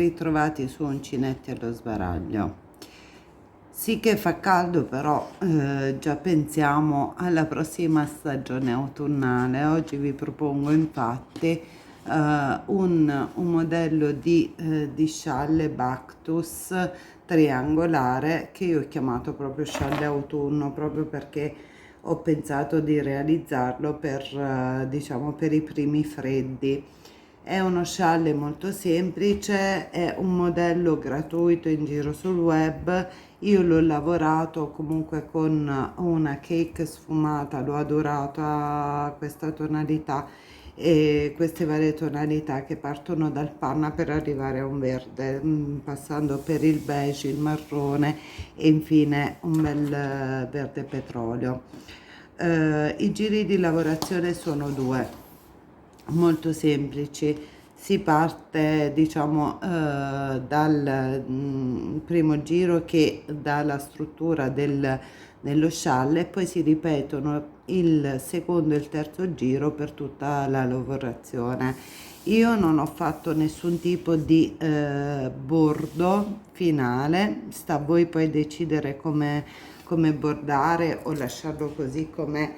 ritrovati su Uncinetti allo sbaraglio. Sì che fa caldo, però già pensiamo alla prossima stagione autunnale. Oggi vi propongo infatti un modello di scialle Bactus triangolare che io ho chiamato proprio scialle autunno, proprio perché ho pensato di realizzarlo per diciamo per i primi freddi. È uno scialle molto semplice, è un modello gratuito in giro sul web. Io l'ho lavorato comunque con una cake sfumata, l'ho adorata questa tonalità e queste varie tonalità che partono dal panna per arrivare a un verde, passando per il beige, il marrone e infine un bel verde petrolio. I giri di lavorazione sono due, molto semplici. Si parte diciamo dal primo giro che dà la struttura dello scialle, e poi si ripetono il secondo e il terzo giro per tutta la lavorazione. Io non ho fatto nessun tipo di bordo finale, sta a voi poi decidere come bordare o lasciarlo così com'è,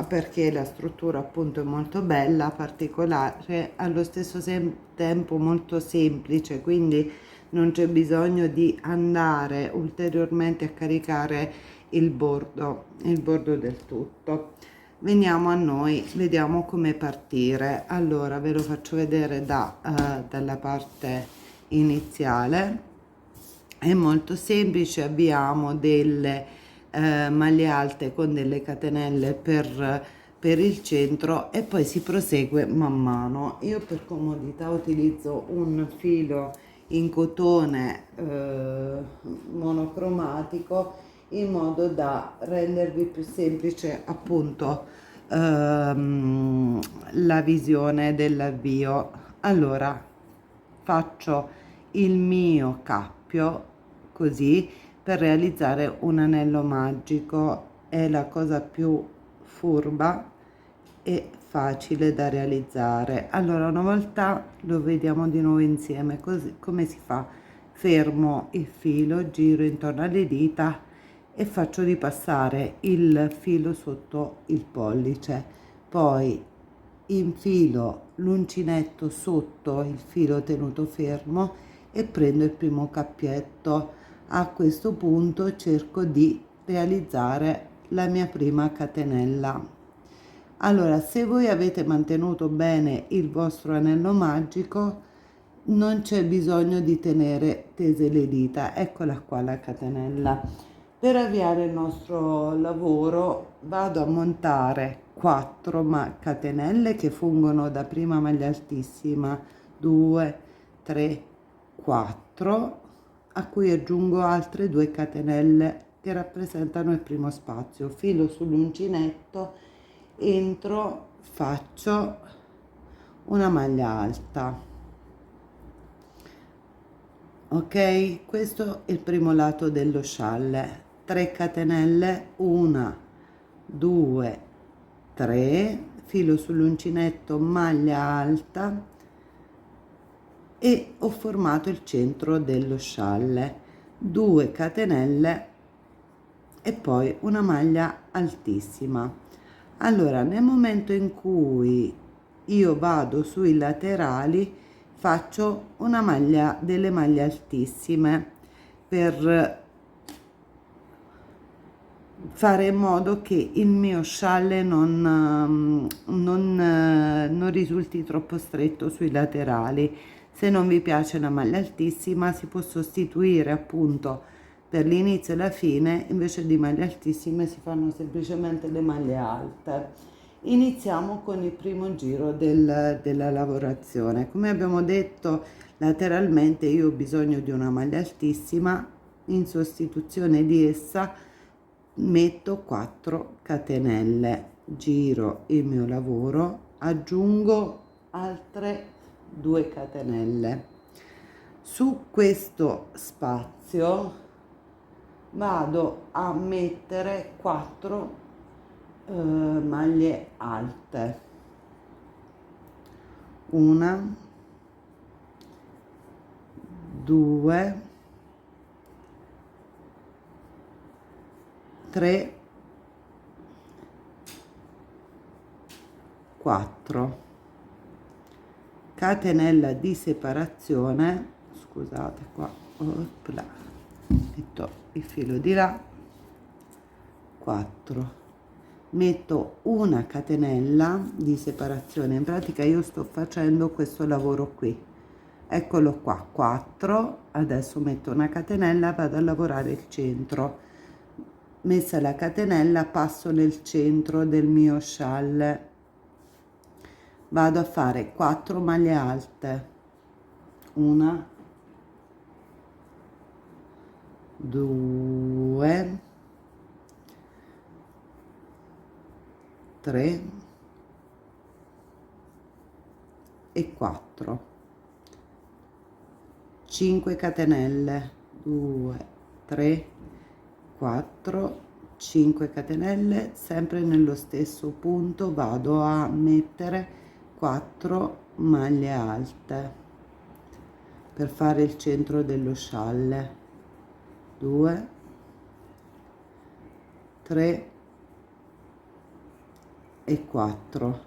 perché la struttura appunto è molto bella, particolare, allo stesso tempo molto semplice, quindi non c'è bisogno di andare ulteriormente a caricare il bordo del tutto. Veniamo a noi, vediamo come partire. Allora ve lo faccio vedere dalla parte iniziale. È molto semplice, abbiamo delle maglie alte con delle catenelle per il centro e poi si prosegue man mano. Io per comodità utilizzo un filo in cotone monocromatico, in modo da rendervi più semplice appunto la visione dell'avvio. Allora faccio il mio cappio così per realizzare un anello magico. È la cosa più furba e facile da realizzare. Allora, una volta lo vediamo di nuovo insieme, così come si fa. Fermo il filo, giro intorno alle dita e faccio ripassare il filo sotto il pollice, poi infilo l'uncinetto sotto il filo tenuto fermo e prendo il primo cappietto. A questo punto cerco di realizzare la mia prima catenella. Allora, se voi avete mantenuto bene il vostro anello magico, non c'è bisogno di tenere tese le dita. Eccola qua la catenella. Per avviare il nostro lavoro vado a montare 4 catenelle che fungono da prima maglia altissima, 2, 3, 4, a cui aggiungo altre 2 catenelle che rappresentano il primo spazio. Filo sull'uncinetto, entro, faccio una maglia alta. Ok, questo è il primo lato dello scialle. 3 catenelle, 1, 2, 3, filo sull'uncinetto, maglia alta e ho formato il centro dello scialle. 2 catenelle e poi una maglia altissima. Allora, nel momento in cui io vado sui laterali, faccio una maglia, delle maglie altissime, per fare in modo che il mio scialle non risulti troppo stretto sui laterali. Se non vi piace una maglia altissima, si può sostituire appunto per l'inizio e la fine, invece di maglie altissime si fanno semplicemente le maglie alte. Iniziamo con il primo giro della lavorazione. Come abbiamo detto, lateralmente io ho bisogno di una maglia altissima. In sostituzione di essa metto 4 catenelle, giro il mio lavoro, aggiungo altre 2 catenelle. Su questo spazio vado a mettere 4 maglie alte, 1, 2, 3, 4, catenella di separazione, scusate qua, opla, metto il filo di là, 4, metto una catenella di separazione. In pratica io sto facendo questo lavoro qui, eccolo qua, 4, adesso metto una catenella, vado a lavorare il centro. Messa la catenella passo nel centro del mio scialle, vado a fare 4 maglie alte, 1, 2, 3 e 4, 5 catenelle, 2, 3, 4, 5 catenelle, sempre nello stesso punto vado a mettere 4 maglie alte per fare il centro dello scialle, 2, 3 e 4,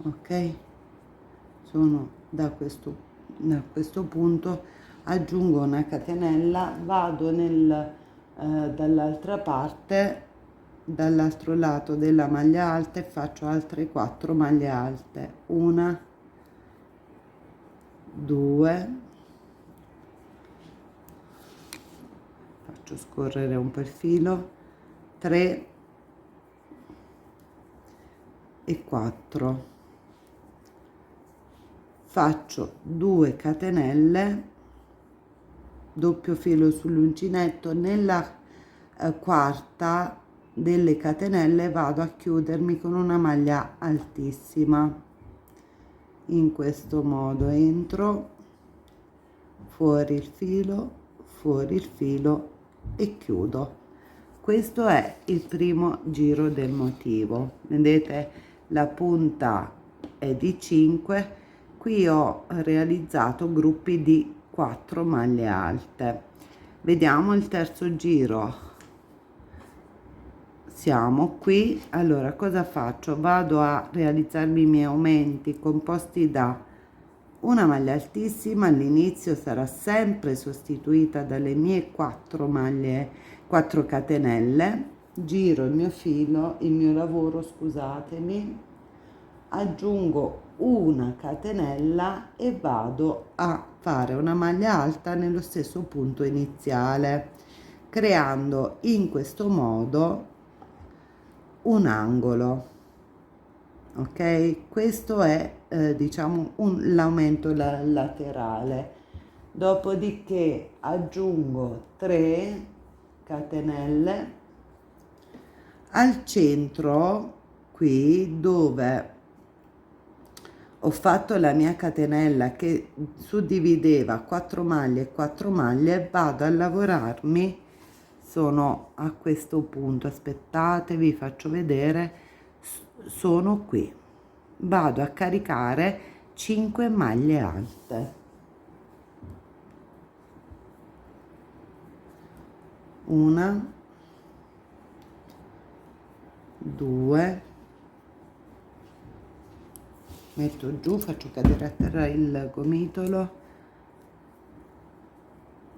ok? Sono da questo punto aggiungo una catenella, vado dall'altra parte, dall'altro lato della maglia alta e faccio altre 4 maglie alte, 1, 2, faccio scorrere un po' il filo, 3 e 4, faccio 2 catenelle, doppio filo sull'uncinetto, nella quarta delle catenelle vado a chiudermi con una maglia altissima, in questo modo entro, fuori il filo e chiudo. Questo è il primo giro del motivo, vedete la punta è di 5, qui ho realizzato gruppi di 4 maglie alte. Vediamo il terzo giro, siamo qui. Allora cosa faccio? Vado a realizzarmi i miei aumenti composti da una maglia altissima, all'inizio sarà sempre sostituita dalle mie 4 maglie, 4 catenelle, giro il mio filo, il mio lavoro, scusatemi, aggiungo una catenella e vado a fare una maglia alta nello stesso punto iniziale, creando in questo modo un angolo. Ok, questo è diciamo l'aumento laterale. Dopodiché aggiungo 3 catenelle al centro, qui dove ho fatto la mia catenella che suddivideva 4 maglie e 4 maglie, vado a lavorarmi, sono a questo punto, aspettate, vi faccio vedere, sono qui, vado a caricare 5 maglie alte, 1, 2, metto giù, faccio cadere a terra il gomitolo,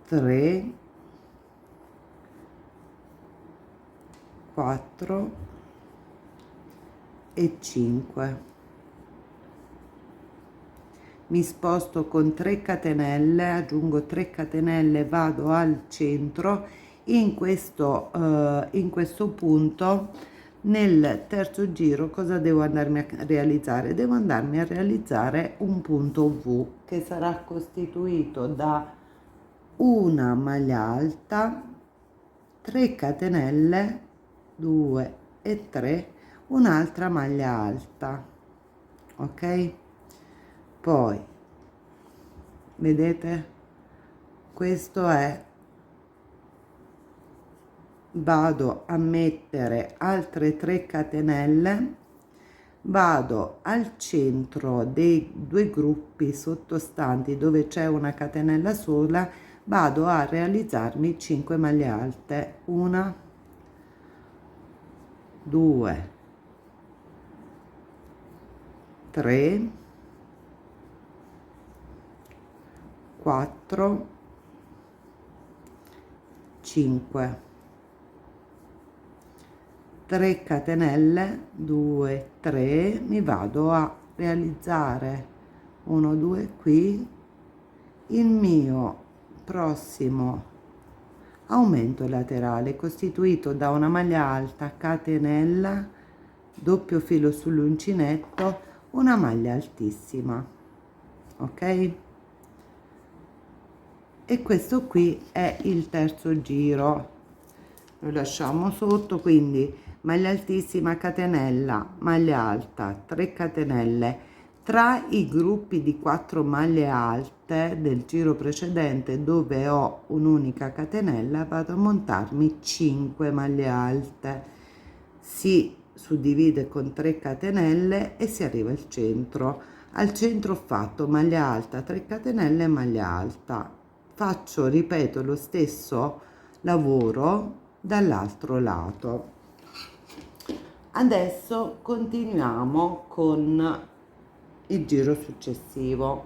3, 4 e 5, mi sposto con 3 catenelle, aggiungo 3 catenelle, vado al centro, in questo punto. Nel terzo giro cosa devo andarmi a realizzare? Devo andarmi a realizzare un punto V che sarà costituito da una maglia alta, 3 catenelle, 2 e 3, un'altra maglia alta, ok? Poi vedete, questo è, vado a mettere altre 3 catenelle, vado al centro dei due gruppi sottostanti dove c'è una catenella sola, vado a realizzarmi 5 maglie alte, 1, 2, 3, 4, 5, 3 catenelle, 2, 3, mi vado a realizzare 1, 2 qui il mio prossimo aumento laterale costituito da una maglia alta, catenella, doppio filo sull'uncinetto, una maglia altissima, ok? E questo qui è il terzo giro, lo lasciamo sotto, quindi maglia altissima, catenella, maglia alta, 3 catenelle. Tra i gruppi di 4 maglie alte del giro precedente dove ho un'unica catenella vado a montarmi 5 maglie alte, si suddivide con 3 catenelle e si arriva al centro. Al centro ho fatto maglia alta, 3 catenelle, maglia alta, faccio, ripeto, lo stesso lavoro dall'altro lato. Adesso continuiamo con il giro successivo.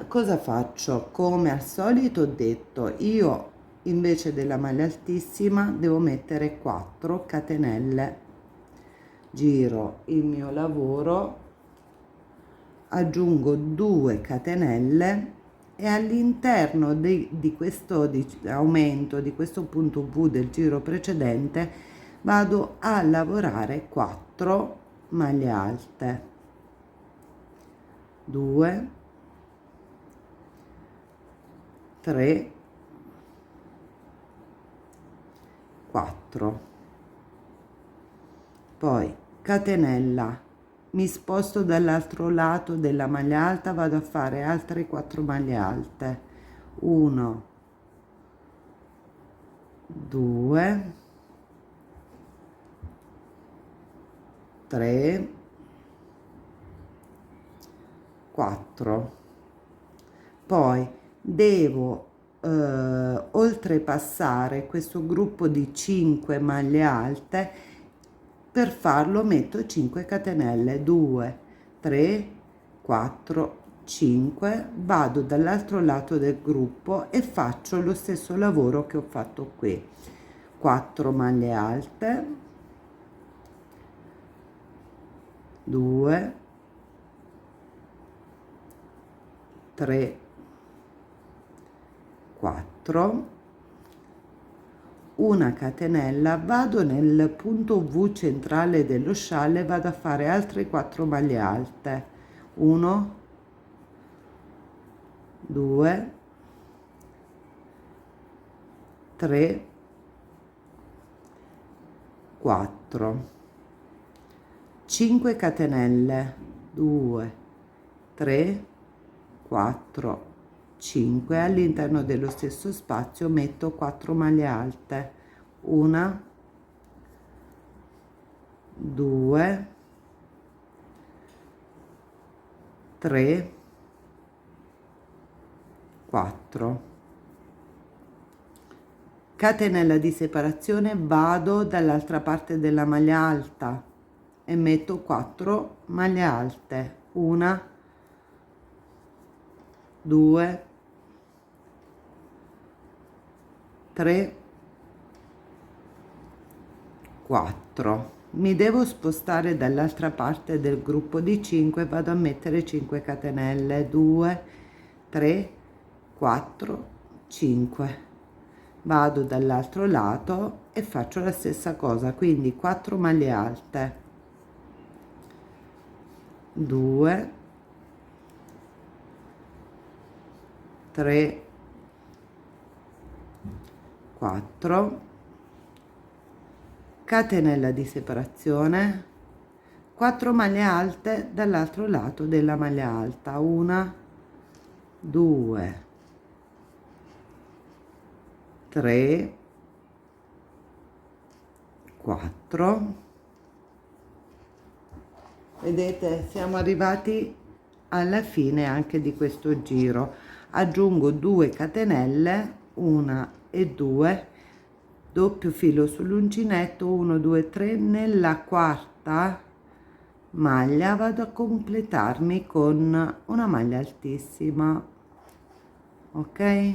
Cosa faccio? Come al solito ho detto, io invece della maglia altissima devo mettere 4 catenelle, giro il mio lavoro, aggiungo 2 catenelle e all'interno di questo aumento di questo punto V del giro precedente vado a lavorare 4 maglie alte, 2, 3, 4, poi catenella, mi sposto dall'altro lato della maglia alta, vado a fare altre 4 maglie alte, 1, 2, 3, 4, poi devo oltrepassare questo gruppo di 5 maglie alte. Per farlo metto 5 catenelle, 2, 3, 4, 5, vado dall'altro lato del gruppo e faccio lo stesso lavoro che ho fatto qui, 4 maglie alte, 2, 3, 4, una catenella, vado nel punto V centrale dello scialle, vado a fare altre 4 maglie alte, 1, 2, 3, 4, 5 catenelle, 2, 3, 4, 5, all'interno dello stesso spazio metto 4 maglie alte, 1, 2, 3, 4, catenella di separazione, vado dall'altra parte della maglia alta e metto 4 maglie alte, 1, 2, 3, 4. Mi devo spostare dall'altra parte del gruppo di 5, vado a mettere 5 catenelle, 2, 3, 4, 5. Vado dall'altro lato e faccio la stessa cosa, quindi 4 maglie alte, 2, 3, 4, catenella di separazione, 4 maglie alte dall'altro lato della maglia alta, 1, 2, 3, 4, Vedete, siamo arrivati alla fine anche di questo giro. Aggiungo 2 catenelle, 1 e 2, doppio filo sull'uncinetto, 1 2 3, nella quarta maglia vado a completarmi con una maglia altissima, ok,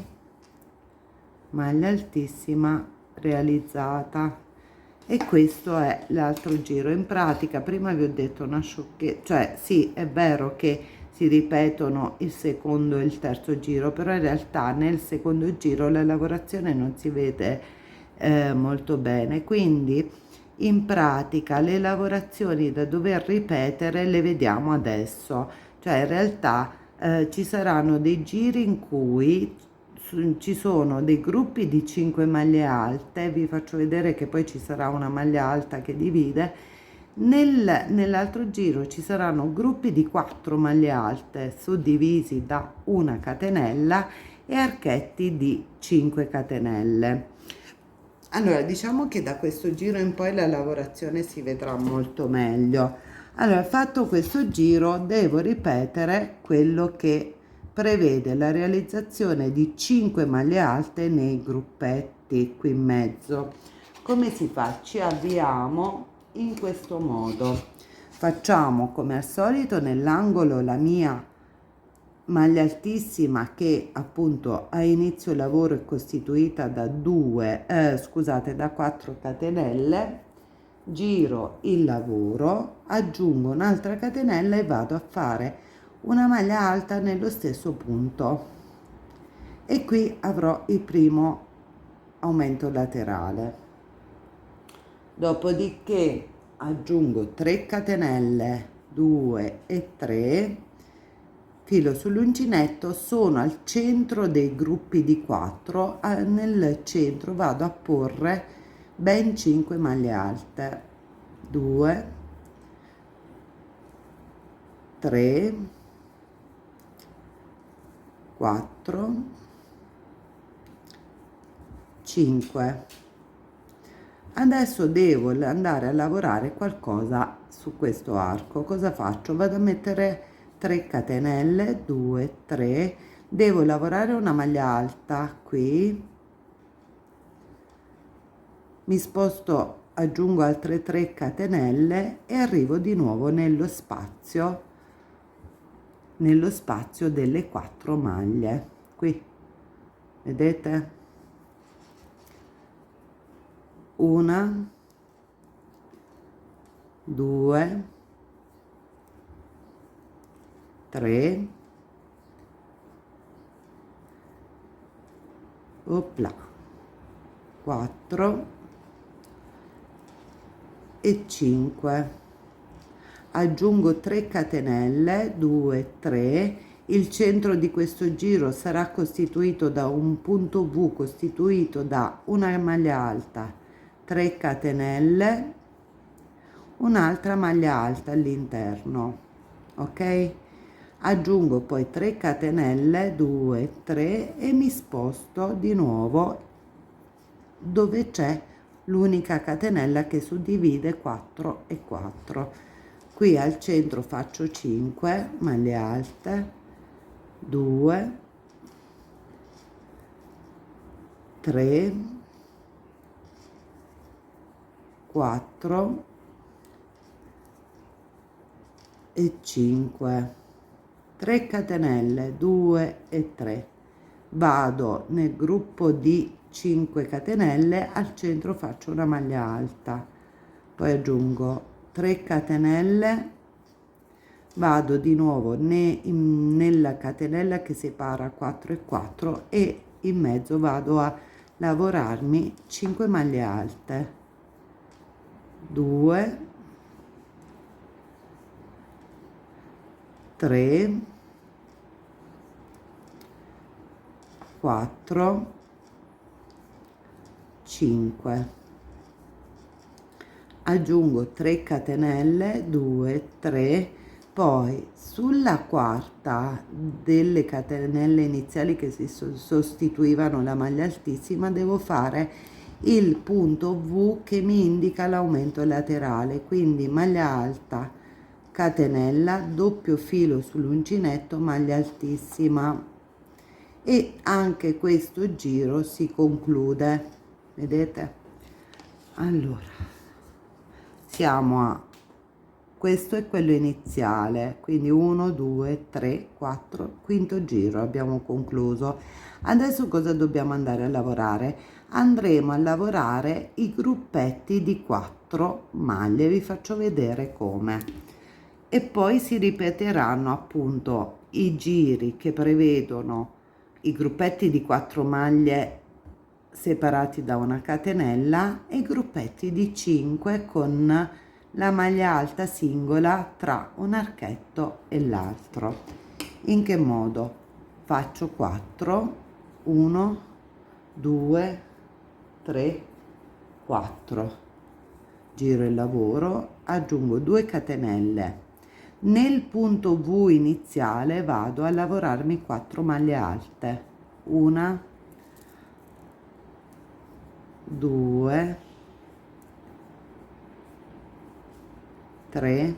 maglia altissima realizzata. E questo è l'altro giro. In pratica prima vi ho detto una sciocchezza, cioè sì, è vero che si ripetono il secondo e il terzo giro, però in realtà nel secondo giro la lavorazione non si vede molto bene, quindi in pratica le lavorazioni da dover ripetere le vediamo adesso, cioè in realtà ci saranno dei giri in cui ci sono dei gruppi di 5 maglie alte, vi faccio vedere che poi ci sarà una maglia alta che divide. Nell'altro giro ci saranno gruppi di 4 maglie alte suddivisi da una catenella e archetti di 5 catenelle. Allora, diciamo che da questo giro in poi la lavorazione si vedrà molto meglio. Allora, fatto questo giro, devo ripetere quello che prevede la realizzazione di 5 maglie alte nei gruppetti qui in mezzo. Come si fa? Ci avviamo in questo modo. Facciamo come al solito nell'angolo la mia maglia altissima che appunto a inizio lavoro è costituita da da 4 catenelle, giro il lavoro, aggiungo un'altra catenella e vado a fare una maglia alta nello stesso punto e qui avrò il primo aumento laterale. Dopodiché aggiungo 3 catenelle, 2 e 3, filo sull'uncinetto, sono al centro dei gruppi di 4, nel centro vado a porre ben 5 maglie alte, 2, 3, 4, 5. Adesso devo andare a lavorare qualcosa su questo arco. Cosa faccio? Vado a mettere 3 catenelle, 2, 3, devo lavorare una maglia alta qui, mi sposto, aggiungo altre 3 catenelle e arrivo di nuovo nello spazio delle 4 maglie qui, vedete, una, 2, 3, opla, 4 e 5. Aggiungo 3 catenelle, 2, 3. Il centro di questo giro sarà costituito da un punto V costituito da una maglia alta, 3 catenelle, un'altra maglia alta all'interno, ok? Aggiungo poi 3 catenelle, 2, 3 e mi sposto di nuovo dove c'è l'unica catenella che suddivide 4 e 4. Qui al centro faccio 5 maglie alte, 2, 3, 4 e 5, 3 catenelle, 2 e 3, vado nel gruppo di 5 catenelle, al centro faccio una maglia alta, poi aggiungo 3 catenelle, vado di nuovo nella catenella che separa 4 e 4 e in mezzo vado a lavorarmi 5 maglie alte, 2, 3, 4, 5, aggiungo 3 catenelle, 2, 3, poi sulla quarta delle catenelle iniziali che si sostituivano la maglia altissima devo fare il punto V che mi indica l'aumento laterale, quindi maglia alta, catenella, doppio filo sull'uncinetto, maglia altissima, e anche questo giro si conclude, vedete? Allora siamo a, questo è quello iniziale, quindi 1 2 3 4, quinto giro, abbiamo concluso. Adesso cosa dobbiamo andare a lavorare? Andremo a lavorare i gruppetti di 4 maglie, vi faccio vedere come, e poi si ripeteranno appunto i giri che prevedono i gruppetti di 4 maglie separati da una catenella e i gruppetti di 5 con la maglia alta singola tra un archetto e l'altro. In che modo? Faccio 4, 1 2 3 4, giro il lavoro, aggiungo 2 catenelle. Nel punto V iniziale vado a lavorarmi 4 maglie alte, 1 2 3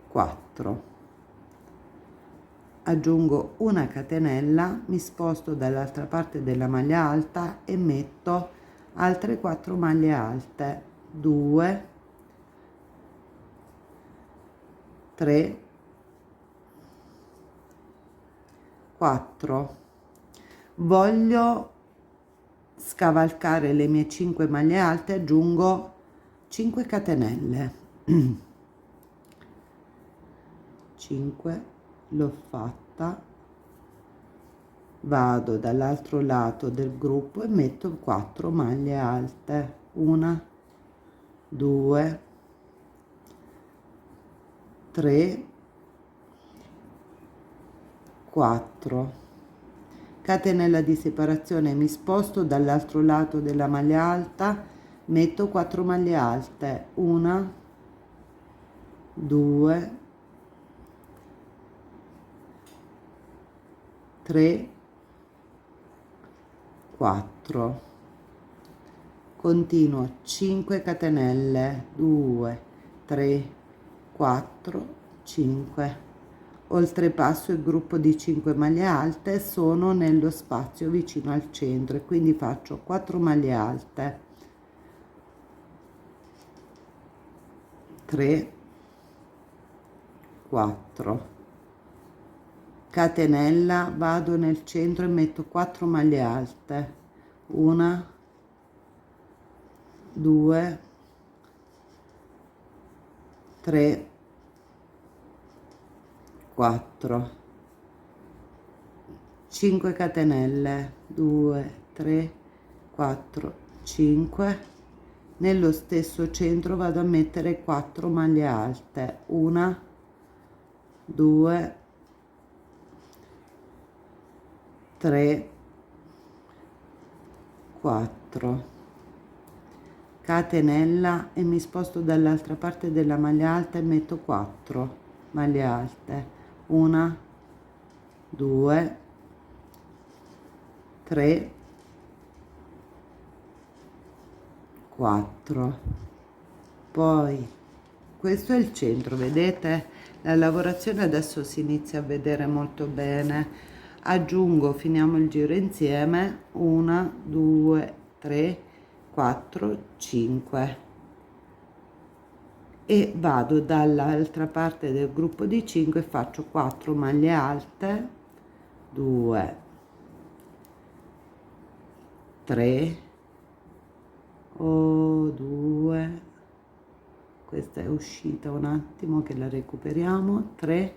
4, aggiungo una catenella, mi sposto dall'altra parte della maglia alta e metto altre 4 maglie alte, 2 3 4. Voglio scavalcare le mie 5 maglie alte, aggiungo 5 catenelle. 5, l'ho fatta, vado dall'altro lato del gruppo e metto 4 maglie alte, 1 2 3 4, catenella di separazione, mi sposto dall'altro lato della maglia alta, metto 4 maglie alte, 1 2 3 4, continuo 5 catenelle, 2 3 4 5, oltrepasso il gruppo di 5 maglie alte, sono nello spazio vicino al centro e quindi faccio 4 maglie alte, 3 4, catenella, vado nel centro e metto 4 maglie alte, 1 2 3 4, 5 catenelle, 2 3 4 5, nello stesso centro vado a mettere 4 maglie alte, 1 2 3 4, catenella e mi sposto dall'altra parte della maglia alta e metto 4 maglie alte, 1 2 3 4, poi questo è il centro, vedete? La lavorazione adesso si inizia a vedere molto bene. Aggiungo, finiamo il giro insieme, 1 2 3 4 5, e vado dall'altra parte del gruppo di 5 e faccio 4 maglie alte, 2 3 2, questa è uscita un attimo che la recuperiamo, 3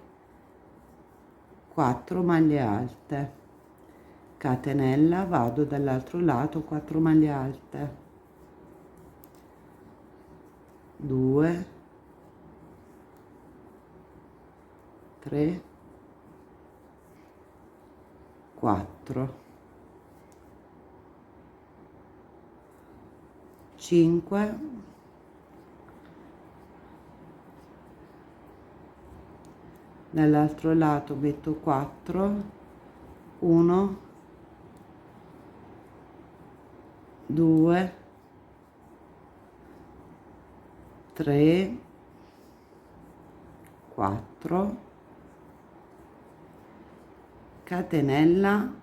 4 maglie alte, catenella, vado dall'altro lato, 4 maglie alte, 2 3 4 5, dall'altro lato metto 4, 1 2 3, 4, catenella,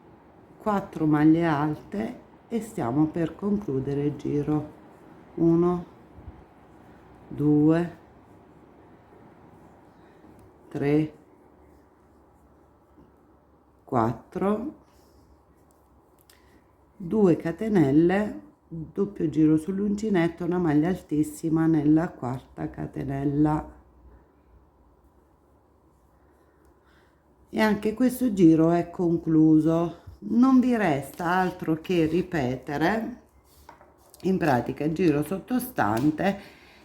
4 maglie alte e stiamo per concludere il giro. 1, 2, 3, 4, 2 catenelle, doppio giro sull'uncinetto, una maglia altissima nella quarta catenella. E anche questo giro è concluso. Non vi resta altro che ripetere in pratica il giro sottostante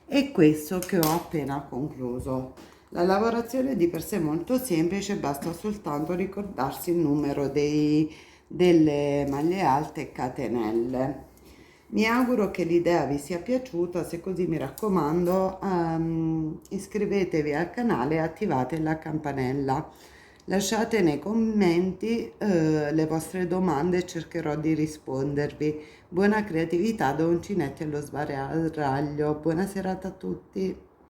e questo che ho appena concluso. La lavorazione è di per sé molto semplice, basta soltanto ricordarsi il numero delle maglie alte e catenelle. Mi auguro che l'idea vi sia piaciuta, se così mi raccomando iscrivetevi al canale e attivate la campanella. Lasciate nei commenti le vostre domande e cercherò di rispondervi. Buona creatività da Uncinetti allo sbaraglio. Buona serata a tutti.